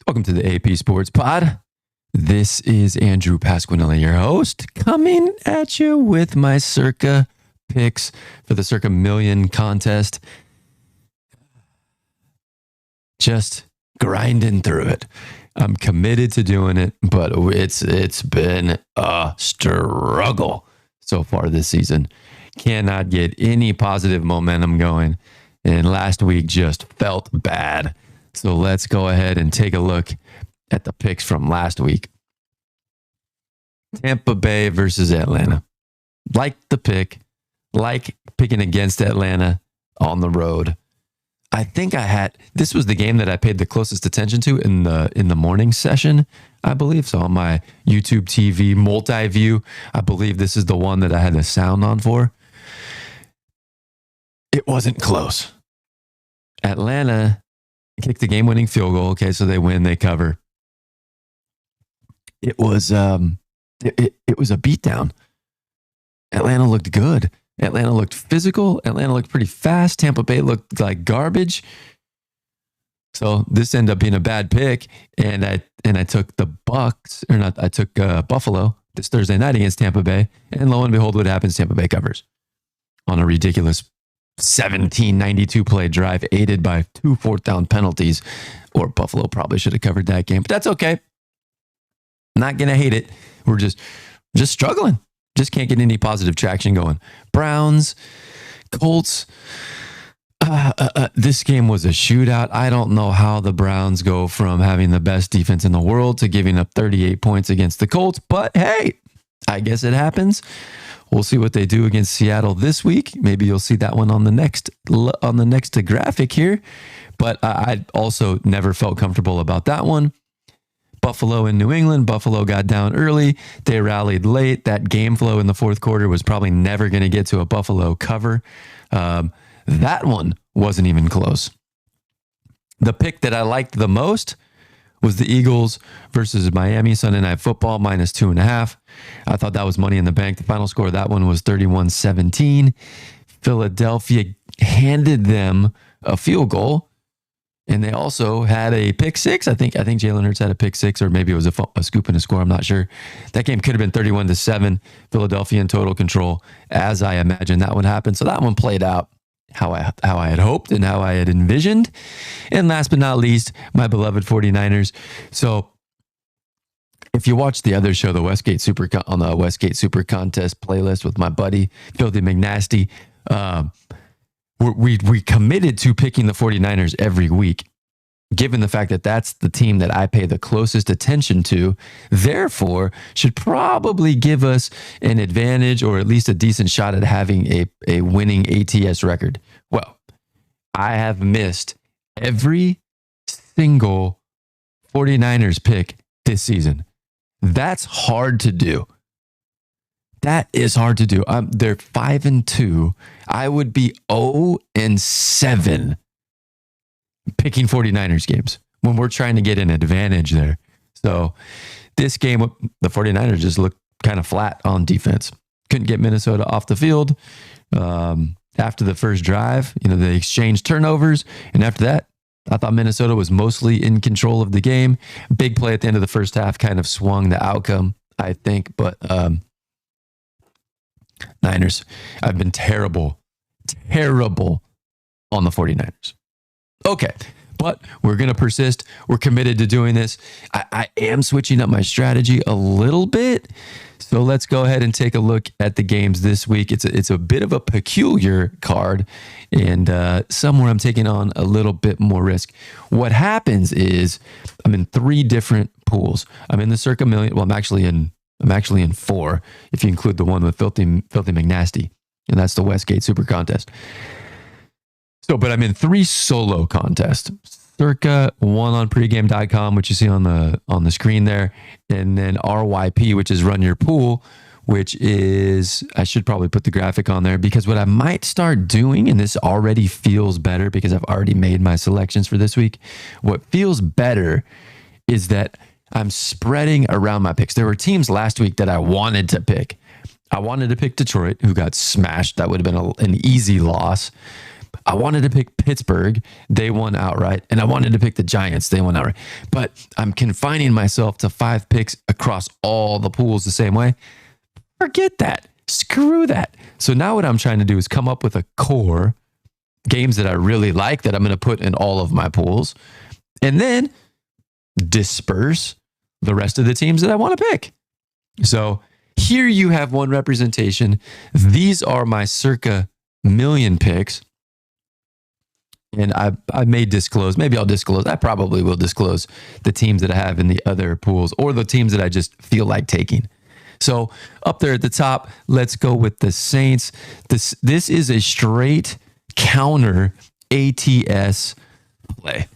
Welcome to the AP Sports Pod. This is Andrew Pasquinelli, your host, coming at you with my Circa picks for the Circa Million contest. Just grinding through it. I'm committed to doing it, but it's been a struggle so far this season. Cannot get any positive momentum going, and last week just felt bad. So let's go ahead and take a look at the picks from last week. Tampa Bay versus Atlanta. Like the pick, like picking against Atlanta on the road. I think this was the game that I paid the closest attention to in the morning session, I believe. So on my YouTube TV multi-view, I believe this is the one that I had the sound on for. It wasn't close. Atlanta kicked the game-winning field goal. Okay, so they win, they cover. It was it was a beatdown. Atlanta looked good. Atlanta looked physical. Atlanta looked pretty fast. Tampa Bay looked like garbage. So this ended up being a bad pick, and I took the Bucks, or not. I took Buffalo this Thursday night against Tampa Bay, and lo and behold, what happens? Tampa Bay covers on a ridiculous 1792 play drive, aided by 2 fourth down penalties. Or Buffalo probably should have covered that game, but that's okay. Not gonna hate it. We're just struggling. Just can't get any positive traction going. Browns, Colts. This game was a shootout. I don't know how the Browns go from having the best defense in the world to giving up 38 points against the Colts. But hey, I guess it happens. We'll see what they do against Seattle this week. Maybe you'll see that one on the next graphic here. But I also never felt comfortable about that one. Buffalo in New England. Buffalo got down early. They rallied late. That game flow in the fourth quarter was probably never going to get to a Buffalo cover. That one wasn't even close. The pick that I liked the most was the Eagles versus Miami Sunday Night Football, -2.5. I thought that was money in the bank. The final score of that one was 31-17. Philadelphia handed them a field goal, and they also had a pick six. I think Jalen Hurts had a pick six, or maybe it was a scoop and a score. I'm not sure. That game could have been 31-7. Philadelphia in total control, as I imagined that would happen. So that one played out how I had hoped and how I had envisioned. And last but not least, my beloved 49ers. So if you watch the other show, the Westgate Super on the Westgate Super Contest playlist with my buddy Filthy McNasty, we committed to picking the 49ers every week, given the fact that that's the team that I pay the closest attention to, therefore should probably give us an advantage or at least a decent shot at having a winning ATS record. Well, I have missed every single 49ers pick this season. That's hard to do. That is hard to do. They're 5-2. I would be 0-7 picking 49ers games when we're trying to get an advantage there. So this game, the 49ers just looked kind of flat on defense. Couldn't get Minnesota off the field. After the first drive, they exchanged turnovers. And after that, I thought Minnesota was mostly in control of the game. Big play at the end of the first half kind of swung the outcome, I think. But Niners, I've been terrible on the 49ers. Okay, but we're going to persist. We're committed to doing this. I am switching up my strategy a little bit. So let's go ahead and take a look at the games this week. It's a bit of a peculiar card, and somewhere I'm taking on a little bit more risk. What happens is I'm in 3 different pools. I'm in the Circa Million. Well, I'm actually in 4 if you include the one with Filthy McNasty, and that's the Westgate Super Contest. So, but I'm in 3 solo contests. Circa, one on pregame.com, which you see on the screen there, and then RYP, which is Run Your Pool, which is, I should probably put the graphic on there, because what I might start doing, and this already feels better because I've already made my selections for this week, what feels better is that I'm spreading around my picks. There were teams last week that I wanted to pick. I wanted to pick Detroit, who got smashed. That would have been an easy loss. I wanted to pick Pittsburgh. They won outright. And I wanted to pick the Giants. They won outright. But I'm confining myself to 5 picks across all the pools the same way. Forget that. Screw that. So now what I'm trying to do is come up with a core games that I really like that I'm going to put in all of my pools, and then disperse the rest of the teams that I want to pick. So here you have one representation. These are my circa million picks. And I may disclose, maybe I'll disclose, I probably will disclose the teams that I have in the other pools or the teams that I just feel like taking. So up there at the top, let's go with the Saints. This is a straight counter ATS play.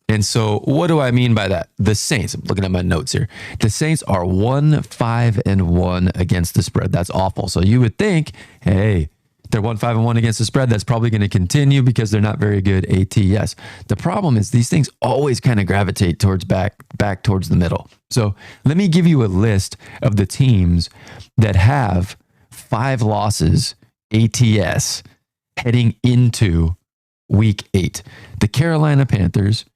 And so what do I mean by that? The Saints, I'm looking at my notes here. The Saints are 1-5-1 against the spread. That's awful. So you would think, hey, they're 1-5-1 against the spread. That's probably going to continue because they're not very good ATS. The problem is these things always kind of gravitate towards back towards the middle. So let me give you a list of the teams that have 5 losses ATS heading into week 8. The Carolina Panthers,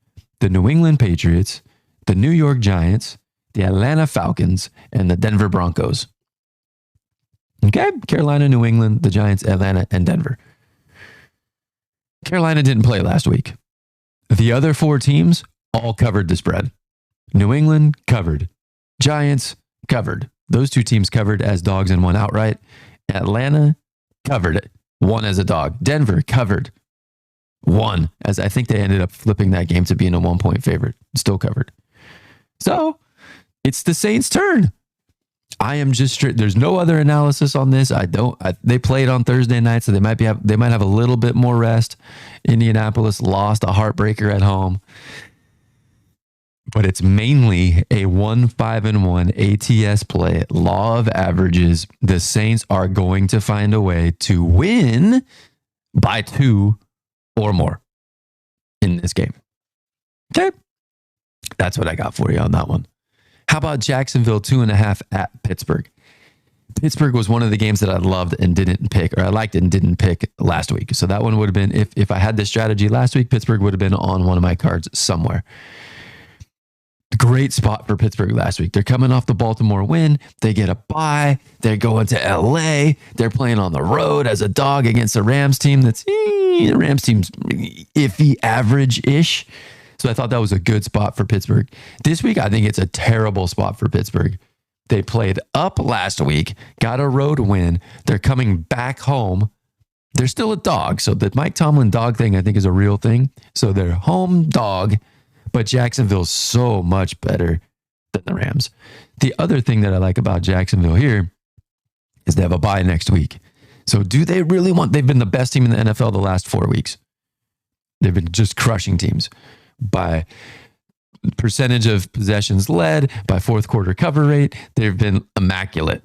the New England Patriots, the New York Giants, the Atlanta Falcons, and the Denver Broncos. Okay, Carolina, New England, the Giants, Atlanta, and Denver. Carolina didn't play last week. The other 4 teams all covered the spread. New England covered. Giants covered. Those 2 teams covered as dogs and won outright. Atlanta covered it. Won as a dog. Denver covered. Won, as I think they ended up flipping that game to being a 1-point favorite. Still covered. So it's the Saints' turn. I am just straight. There's no other analysis on this. They played on Thursday night, so they might have a little bit more rest. Indianapolis lost a heartbreaker at home, but it's mainly a 1-5-1 ATS play. Law of averages. The Saints are going to find a way to win by 2 or more in this game. Okay, that's what I got for you on that one. How about Jacksonville 2.5 at Pittsburgh? Pittsburgh was one of the games that I loved and didn't pick, or I liked and didn't pick last week. So that one would have been, if I had this strategy last week, Pittsburgh would have been on one of my cards somewhere. Great spot for Pittsburgh last week. They're coming off the Baltimore win. They get a bye. They're going to LA. They're playing on the road as a dog against a Rams team that's, the Rams team's iffy, average-ish. So I thought that was a good spot for Pittsburgh. This week, I think it's a terrible spot for Pittsburgh. They played up last week, got a road win. They're coming back home. They're still a dog. So the Mike Tomlin dog thing, I think, is a real thing. So they're home dog, but Jacksonville's so much better than the Rams. The other thing that I like about Jacksonville here is they have a bye next week. So do they really they've been the best team in the NFL the last 4 weeks. They've been just crushing teams by percentage of possessions led, by fourth quarter cover rate. They've been immaculate.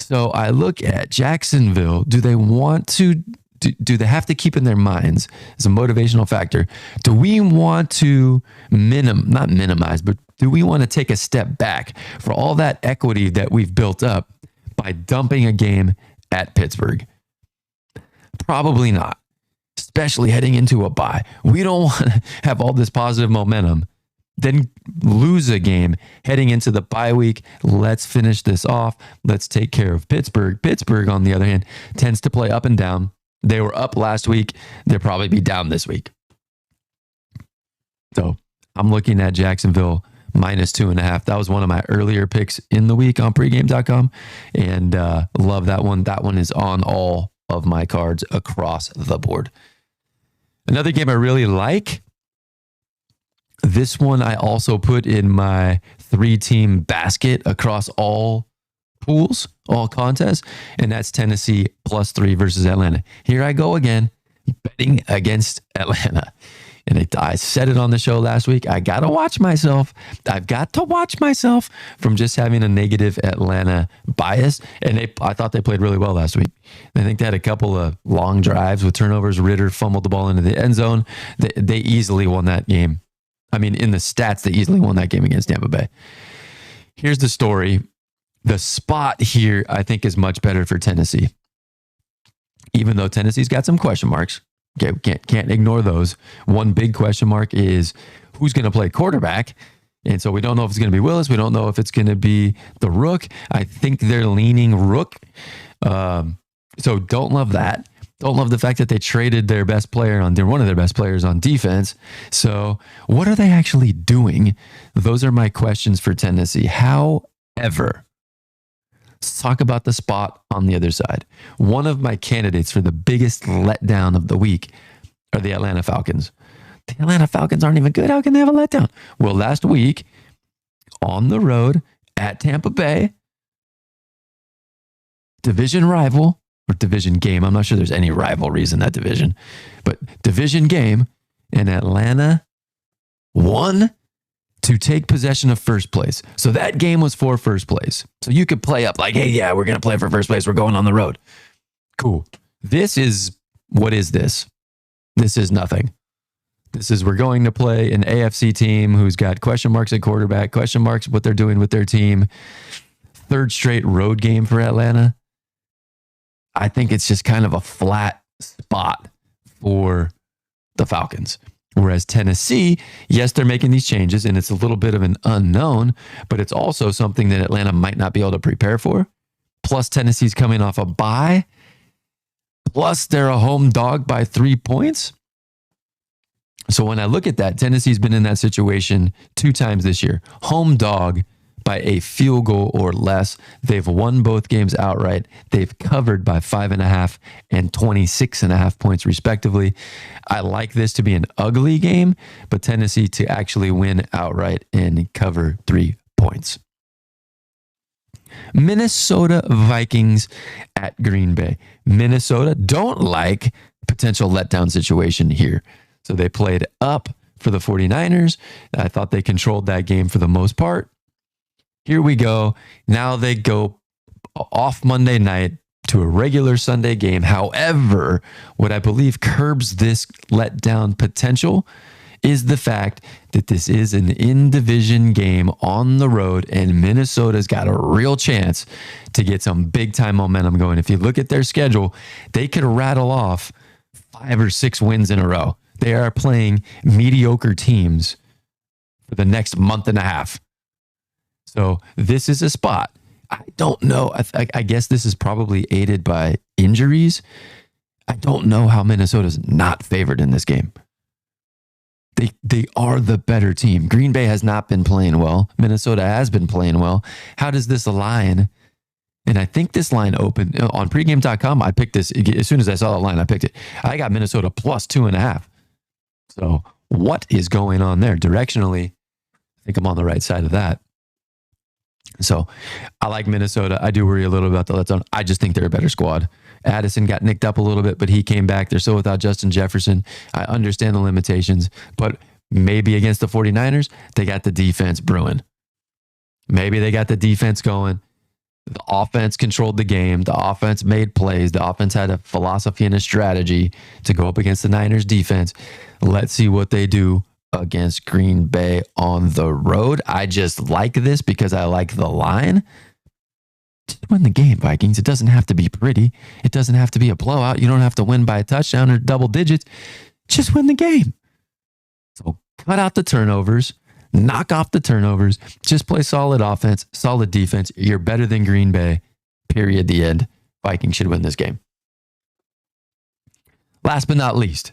So I look at Jacksonville. Do they want to, do they have to keep in their minds as a motivational factor? Do we want to not minimize, but do we want to take a step back for all that equity that we've built up by dumping a game at Pittsburgh? Probably not. Especially heading into a bye. We don't want to have all this positive momentum, then lose a game heading into the bye week. Let's finish this off. Let's take care of Pittsburgh. Pittsburgh, on the other hand, tends to play up and down. They were up last week. They'll probably be down this week. So I'm looking at Jacksonville minus 2.5. That was one of my earlier picks in the week on pregame.com. And love that one. That one is on all of my cards across the board. Another game I really like, this one I also put in my 3-team basket across all pools, all contests, and that's Tennessee +3 versus Atlanta. Here I go again, betting against Atlanta. And I said it on the show last week. I got to watch myself. I've got to watch myself from just having a negative Atlanta bias. And I thought they played really well last week. I think they had a couple of long drives with turnovers. Ritter fumbled the ball into the end zone. They easily won that game. I mean, in the stats, they easily won that game against Tampa Bay. Here's the story. The spot here, I think, is much better for Tennessee. Even though Tennessee's got some question marks. Can't ignore those. One big question mark is who's going to play quarterback. And so we don't know if it's going to be Willis. We don't know if it's going to be the Rook. I think they're leaning Rook. So don't love that. Don't love the fact that they traded their best player they're one of their best players on defense. So what are they actually doing? Those are my questions for Tennessee. However, let's talk about the spot on the other side. One of my candidates for the biggest letdown of the week are the Atlanta Falcons. The Atlanta Falcons aren't even good. How can they have a letdown? Well, last week on the road at Tampa Bay, division rival, or division game. I'm not sure there's any rivalries in that division, but division game, and Atlanta won to take possession of first place. So that game was for first place. So you could play up like, hey, yeah, we're going to play for first place. We're going on the road. Cool. What is this? This is nothing. We're going to play an AFC team who's got question marks at quarterback, question marks what they're doing with their team. Third straight road game for Atlanta. I think it's just kind of a flat spot for the Falcons. Whereas Tennessee, yes, they're making these changes and it's a little bit of an unknown, but it's also something that Atlanta might not be able to prepare for. Plus Tennessee's coming off a bye. Plus they're a home dog by 3 points. So when I look at that, Tennessee's been in that situation 2 times this year. Home dog by a field goal or less. They've won both games outright. They've covered by 5.5 and 26.5 points, respectively. I like this to be an ugly game, but Tennessee to actually win outright and cover 3 points. Minnesota Vikings at Green Bay. Minnesota don't like potential letdown situation here. So they played up for the 49ers. I thought they controlled that game for the most part. Here we go. Now they go off Monday night to a regular Sunday game. However, what I believe curbs this letdown potential is the fact that this is an in-division game on the road, and Minnesota's got a real chance to get some big-time momentum going. If you look at their schedule, they could rattle off 5 or 6 wins in a row. They are playing mediocre teams for the next month and a half. So this is a spot. I don't know. I guess this is probably aided by injuries. I don't know how Minnesota's not favored in this game. They are the better team. Green Bay has not been playing well. Minnesota has been playing well. How does this align? And I think this line opened on pregame.com. I picked this as soon as I saw the line. I picked it. I got Minnesota plus 2.5. So what is going on there? Directionally, I think I'm on the right side of that. So I like Minnesota. I do worry a little about the letdown. I just think they're a better squad. Addison got nicked up a little bit, but he came back. They're still without Justin Jefferson. I understand the limitations, but maybe against the 49ers, they got the defense brewing. Maybe they got the defense going. The offense controlled the game. The offense made plays. The offense had a philosophy and a strategy to go up against the Niners defense. Let's see what they do against Green Bay on the road. I just like this because I like the line. Just win the game, Vikings. It doesn't have to be pretty. It doesn't have to be a blowout. You don't have to win by a touchdown or double digits. Just win the game. So cut out the turnovers. Knock off the turnovers. Just play solid offense, solid defense. You're better than Green Bay. Period. The end. Vikings should win this game. Last but not least,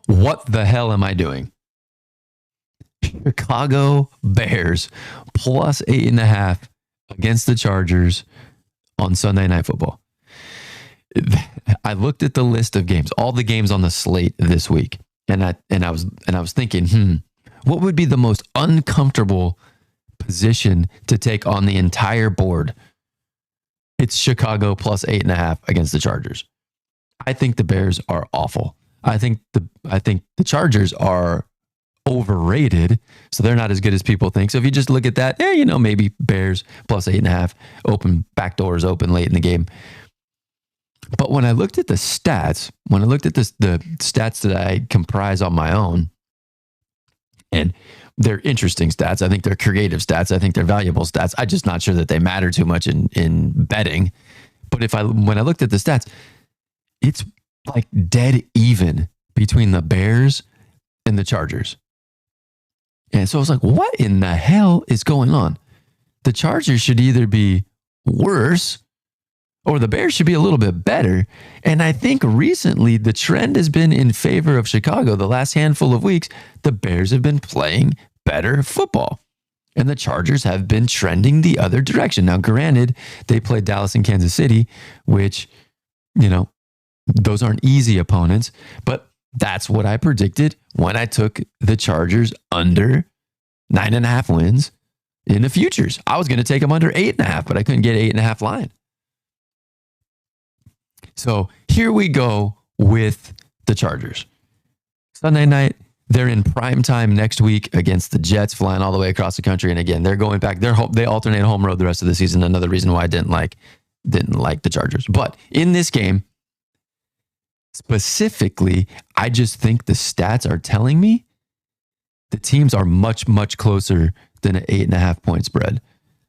what the hell am I doing? Chicago Bears plus 8.5 against the Chargers on Sunday Night Football. I looked at the list of games, all the games on the slate this week, and I was thinking, what would be the most uncomfortable position to take on the entire board? It's Chicago plus 8.5 against the Chargers. I think the Bears are awful. I think the Chargers are overrated, so they're not as good as people think. So if you just look at that, maybe Bears plus 8.5, open, back doors open late in the game. But when I looked at the stats, the stats that I comprise on my own, and they're interesting stats. I think they're creative stats. I think they're valuable stats. I'm just not sure that they matter too much in betting. But when I looked at the stats, it's like dead even between the Bears and the Chargers. And so I was like, what in the hell is going on? The Chargers should either be worse or the Bears should be a little bit better. And I think recently the trend has been in favor of Chicago. The last handful of weeks, the Bears have been playing better football. And the Chargers have been trending the other direction. Now, granted, they played Dallas and Kansas City, which, those aren't easy opponents. But that's what I predicted when I took the Chargers under 9.5 wins in the futures. I was going to take them under 8.5, but I couldn't get 8.5 line. So here we go with the Chargers. Sunday night, they're in prime time next week against the Jets, flying all the way across the country. And again, they're going back. They alternate home road the rest of the season. Another reason why I didn't like the Chargers. But in this game, specifically, I just think the stats are telling me the teams are much, much closer than an 8.5 point spread.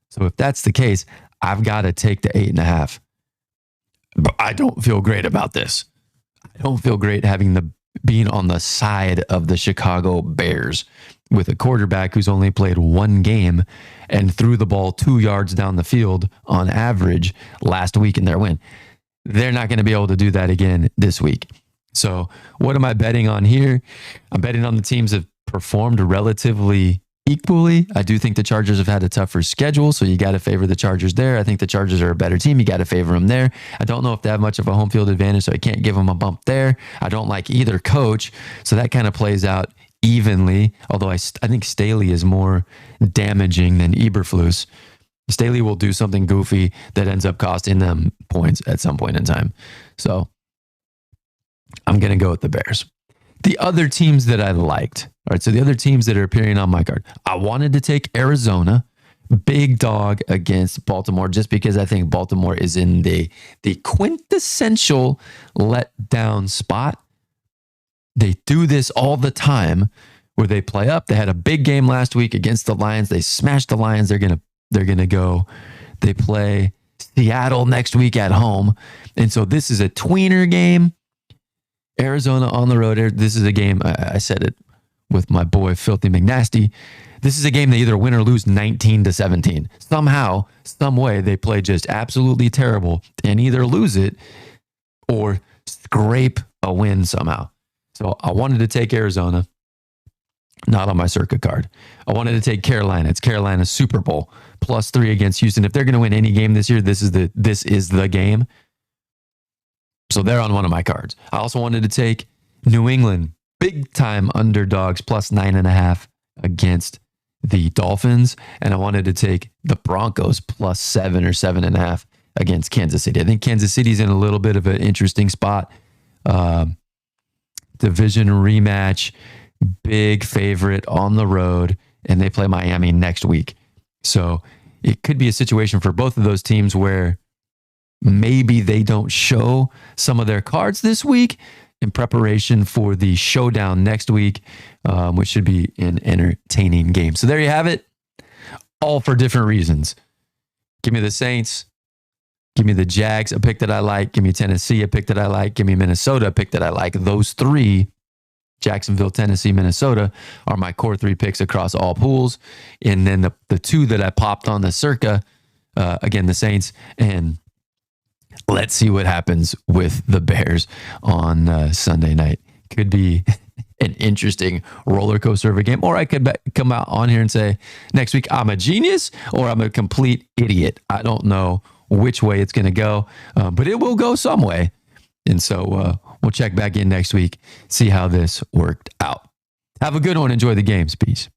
So if that's the case, I've got to take the 8.5. But I don't feel great about this. I don't feel great being on the side of the Chicago Bears with a quarterback who's only played one game and threw the ball 2 yards down the field on average last week in their win. They're not going to be able to do that again this week. So what am I betting on here? I'm betting on the teams that have performed relatively equally. I do think the Chargers have had a tougher schedule, so you got to favor the Chargers there. I think the Chargers are a better team. You got to favor them there. I don't know if they have much of a home field advantage, so I can't give them a bump there. I don't like either coach, so that kind of plays out evenly, although I think Staley is more damaging than Eberflus. Staley will do something goofy that ends up costing them points at some point in time. So I'm going to go with the Bears. The other teams that I liked, all right, so the other teams that are appearing on my card, I wanted to take Arizona, big dog against Baltimore, just because I think Baltimore is in the quintessential letdown spot. They do this all the time where they play up. They had a big game last week against the Lions. They smashed the Lions. They're gonna go. They play Seattle next week at home. And so this is a tweener game. Arizona on the road. This is a game, I said it with my boy Filthy McNasty. This is a game they either win or lose 19-17. Somehow, some way, they play just absolutely terrible and either lose it or scrape a win somehow. So I wanted to take Arizona, not on my Circa card. I wanted to take Carolina. It's Carolina's Super Bowl, +3 against Houston. If they're going to win any game this year, this is the game. So they're on one of my cards. I also wanted to take New England, big time underdogs, +9.5 against the Dolphins. And I wanted to take the Broncos +7 or 7.5 against Kansas City. I think Kansas City's in a little bit of an interesting spot. Division rematch, big favorite on the road, and they play Miami next week. So it could be a situation for both of those teams where maybe they don't show some of their cards this week in preparation for the showdown next week, which should be an entertaining game. So there you have it, all for different reasons. Give me the Saints. Give me the Jags, a pick that I like. Give me Tennessee, a pick that I like. Give me Minnesota, a pick that I like. Those three, Jacksonville, Tennessee, Minnesota, are my core 3 picks across all pools. And then the 2 that I popped on the Circa, again, the Saints, and let's see what happens with the Bears on Sunday night. Could be an interesting roller coaster of a game. Or I could come out on here and say, next week, I'm a genius or I'm a complete idiot. I don't know which way it's going to go, but it will go some way. And so we'll check back in next week, see how this worked out. Have a good one. Enjoy the games. Peace.